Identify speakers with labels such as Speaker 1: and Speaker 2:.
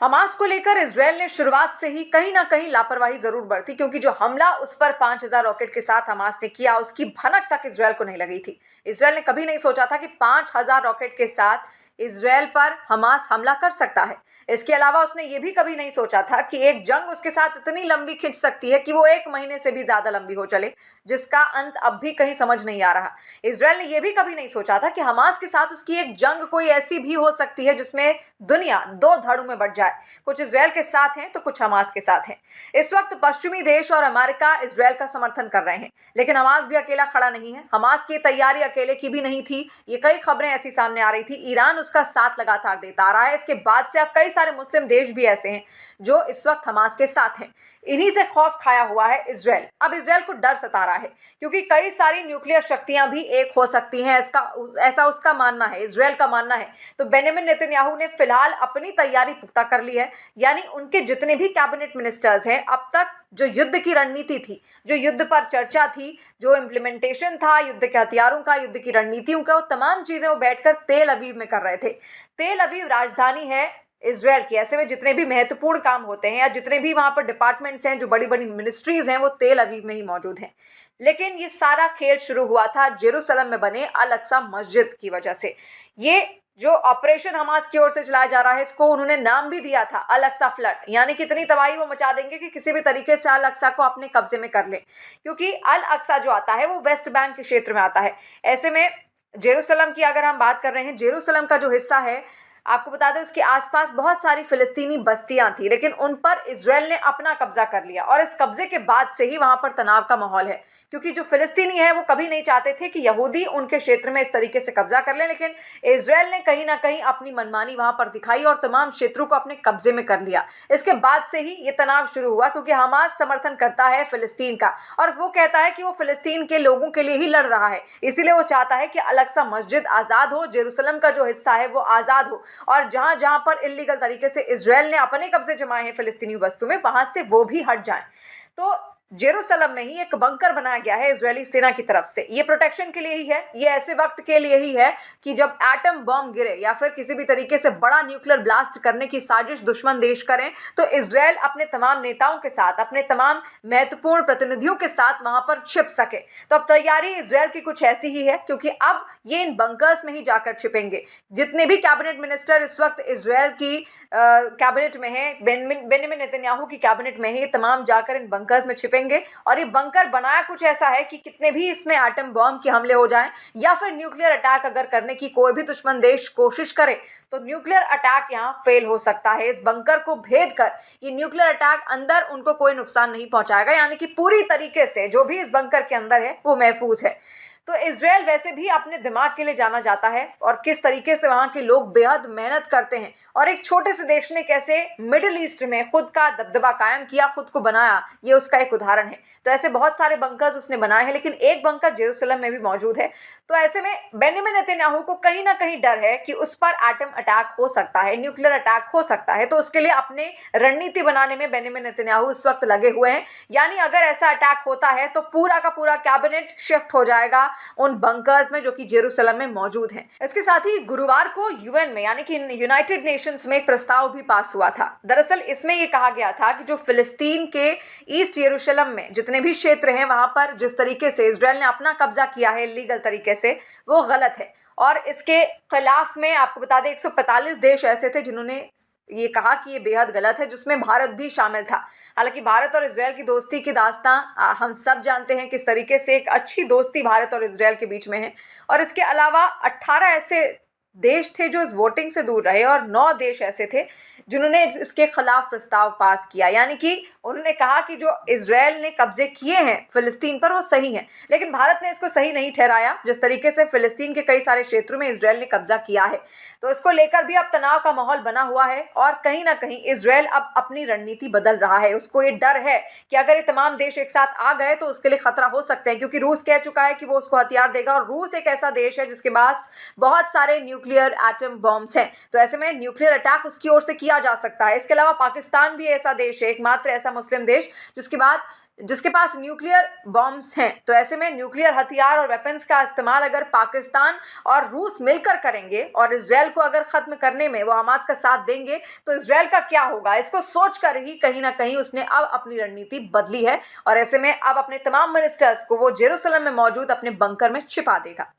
Speaker 1: Hamas को लेकर Israel ने शुरुआत से ही कहीं ना कहीं लापरवाही जरूर बरती, क्योंकि जो हमला उस पर 5,000 रॉकेट के साथ हमास ने किया उसकी भनक तक इजरायल को नहीं लगी थी। इजरायल ने कभी नहीं सोचा था कि 5,000 रॉकेट के साथ इजरायल पर हमास हमला कर सकता है। इसके अलावा उसने ये भी कभी नहीं सोचा था कि एक जंग उसके साथ इतनी लंबी खिंच सकती है कि वो 1 महीने से भी ज्यादा लंबी हो चले, जिसका अंत अब भी कहीं समझ नहीं आ रहा। इजरायल ने यह भी कभी नहीं सोचा था कि हमास के साथ उसकी एक जंग कोई ऐसी भी हो सकती है जिसमें दुनिया दो धड़ों में बढ़ जाए। कुछ इजरायल के साथ हैं तो कुछ हमास के साथ हैं। इस वक्त पश्चिमी देश और अमेरिका इजरायल का समर्थन कर रहे हैं, लेकिन हमास भी अकेला खड़ा नहीं है। हमास की तैयारी अकेले की भी नहीं थी। ये कई खबरें ऐसी सामने आ रही थी। ईरान उसका साथ लगातार देता आ रहा है। इसके बाद से अब कई सारे मुस्लिम देश भी ऐसे हैं जो इस वक्त हमास के साथ हैं। इन्हीं से खौफ खाया हुआ है इजरायल। अब इजरायल को डर सता रहा है, क्योंकि कई सारी न्यूक्लियर शक्तियां भी एक हो सकती हैं, ऐसा उसका मानना है, इजरायल का मानना है। तो बेंजामिन नेतन्याहू ने फिलहाल अपनी तैयारी पुख्ता कर ली है। यानी उनके जितने भी कैबिनेट मिनिस्टर्स हैं, अब तक जो युद्ध की रणनीति थी, जो युद्ध पर चर्चा थी, जो इम्प्लीमेंटेशन था युद्ध के हथियारों का, युद्ध की रणनीतियों का, वो तमाम चीजें वो बैठकर तेल अवीव में कर रहे थे। तेल अवीव राजधानी है इजरायल की। ऐसे में जितने भी महत्वपूर्ण काम होते हैं या जितने भी वहां पर डिपार्टमेंट्स हैं, जो बड़ी बड़ी मिनिस्ट्रीज हैं, वो तेल अवीव में ही मौजूद हैं। लेकिन ये सारा खेल शुरू हुआ था जेरूसलम में बने अल अक्सा मस्जिद की वजह से। ये जो ऑपरेशन हमास की ओर से चलाया जा रहा है, इसको उन्होंने नाम भी दिया था अल अक्सा फ्लड। यानी कितनी तबाही वो मचा देंगे कि किसी भी तरीके से अल अक्सा को अपने कब्जे में कर लें, क्योंकि अल अक्सा जो आता है वो वेस्ट बैंक के क्षेत्र में आता है। ऐसे में जेरूसलम की अगर हम बात कर रहे हैं, जेरूसलम का जो हिस्सा है, आपको बता दें उसके आसपास बहुत सारी फिलिस्तीनी बस्तियां थी, लेकिन उन पर इजरायल ने अपना कब्जा कर लिया। और इस कब्जे के बाद से ही वहां पर तनाव का माहौल है, क्योंकि जो फिलिस्तीनी है वो कभी नहीं चाहते थे कि यहूदी उनके क्षेत्र में इस तरीके से कब्जा कर लें, लेकिन इजरायल ने कहीं ना कहीं अपनी मनमानी वहां पर दिखाई और तमाम क्षेत्रों को अपने कब्जे में कर लिया। इसके बाद से ही ये तनाव शुरू हुआ, क्योंकि हमास समर्थन करता है फिलिस्तीन का, और वो कहता है कि वो फिलिस्तीन के लोगों के लिए ही लड़ रहा है। इसीलिए वो चाहता है कि अल अक्सा मस्जिद आज़ाद हो, जेरूसलम का जो हिस्सा है वो आज़ाद हो, और जहां जहां पर इल्लीगल तरीके से इजरायल ने अपने कब्जे जमाए हैं फिलिस्तीनी वस्तु में, वहां से वो भी हट जाएं। तो जेरूसलम में ही एक बंकर बनाया गया है इजरायली सेना की तरफ से। ये प्रोटेक्शन के लिए ही है, ये ऐसे वक्त के लिए ही है कि जब एटम बम गिरे या फिर किसी भी तरीके से बड़ा न्यूक्लियर ब्लास्ट करने की साजिश दुश्मन देश करें, तो इजरायल अपने तमाम नेताओं के साथ, अपने तमाम महत्वपूर्ण प्रतिनिधियों के साथ वहां पर छिप सके। तो अब तैयारी इजरायल की कुछ ऐसी ही है, क्योंकि अब ये इन बंकर्स में ही जाकर छिपेंगे। जितने भी कैबिनेट मिनिस्टर इस वक्त इजरायल की कैबिनेट में है, बेंजामिन नेतन्याहू की कैबिनेट में है, ये तमाम जाकर इन बंकर्स में छिपेंगे। और ये बंकर बनाया कुछ ऐसा है कि कितने भी इसमें एटम बम के हमले हो जाएं या फिर न्यूक्लियर अटैक अगर करने की कोई भी दुश्मन देश कोशिश करे, तो न्यूक्लियर अटैक यहां फेल हो सकता है। इस बंकर को भेद कर ये न्यूक्लियर अटैक अंदर उनको कोई नुकसान नहीं पहुंचाएगा, यानी कि पूरी तरीके से जो भी इस बंकर के अंदर है वो महफूज है। तो इजरायल वैसे भी अपने दिमाग के लिए जाना जाता है, और किस तरीके से वहां के लोग बेहद मेहनत करते हैं, और एक छोटे से देश ने कैसे मिडिल ईस्ट में खुद का दबदबा कायम किया, खुद को बनाया, ये उसका एक उदाहरण है। तो ऐसे बहुत सारे बंकर्स उसने बनाए हैं, लेकिन एक बंकर जेरूसलम में भी मौजूद है। तो ऐसे में बेंजामिन नेतन्याहू को कहीं ना कहीं डर है कि उस पर एटम अटैक हो सकता है, न्यूक्लियर अटैक हो सकता है। तो उसके लिए अपने रणनीति बनाने में बेंजामिन नेतन्याहू इस वक्त लगे हुए हैं। यानी अगर ऐसा अटैक होता है तो पूरा का पूरा कैबिनेट शिफ्ट हो जाएगा उन बंकर्स में जो कि जेरूसलम में मौजूद हैं। इसके साथ ही गुरुवार को यूएन में, यानी कि यूनाइटेड नेशंस में एक प्रस्ताव भी पास हुआ था। दरअसल इसमें यह कहा गया था कि जो फिलिस्तीन के ईस्ट यरूशलेम में जितने भी क्षेत्र हैं, वहां पर जिस तरीके से इजरायल ने अपना कब्जा किया है इलीगल तरीके से, वो गलत है। और इसके खिलाफ में आपको बता दें 145 देश ऐसे थे जिन्होंने ये कहा कि ये बेहद गलत है, जिसमें भारत भी शामिल था। हालांकि भारत और इजरायल की दोस्ती की दास्तां हम सब जानते हैं किस तरीके से एक अच्छी दोस्ती भारत और इजरायल के बीच में है। और इसके अलावा 18 ऐसे देश थे जो इस वोटिंग से दूर रहे, और 9 देश ऐसे थे जिन्होंने इसके खिलाफ प्रस्ताव पास किया। यानी कि उन्होंने कहा कि जो इजरायल ने कब्जे किए हैं फिलिस्तीन पर वो सही हैं, लेकिन भारत ने इसको सही नहीं ठहराया, जिस तरीके से फिलिस्तीन के कई सारे क्षेत्रों में इजरायल ने कब्जा किया है। तो इसको लेकर भी अब तनाव का माहौल बना हुआ है, और कहीं ना कहीं इजरायल अब अपनी रणनीति बदल रहा है। उसको ये डर है कि अगर ये तमाम देश एक साथ आ गए तो उसके लिए खतरा हो सकते हैं, क्योंकि रूस कह चुका है कि वो उसको हथियार देगा, और रूस एक ऐसा देश है जिसके पास बहुत सारे न्यूक्लियर एटम बॉम्ब्स हैं। तो ऐसे में न्यूक्लियर अटैक उसकी ओर से किया जा सकता है। इसके अलावा पाकिस्तान भी ऐसा देश है, एकमात्र ऐसा मुस्लिम देश जिसके बाद जिसके पास न्यूक्लियर बॉम्ब्स हैं। तो ऐसे में न्यूक्लियर हथियार और वेपन्स का इस्तेमाल अगर पाकिस्तान और रूस मिलकर करेंगे और इजरायल को अगर खत्म करने में वो हमास का साथ देंगे तो इजरायल का क्या होगा, इसको सोचकर ही कहीं ना कहीं उसने अब अपनी रणनीति बदली है और ऐसे में अब अपने तमाम मिनिस्टर्स को वो जेरूसलम में मौजूद अपने बंकर में छिपा देगा।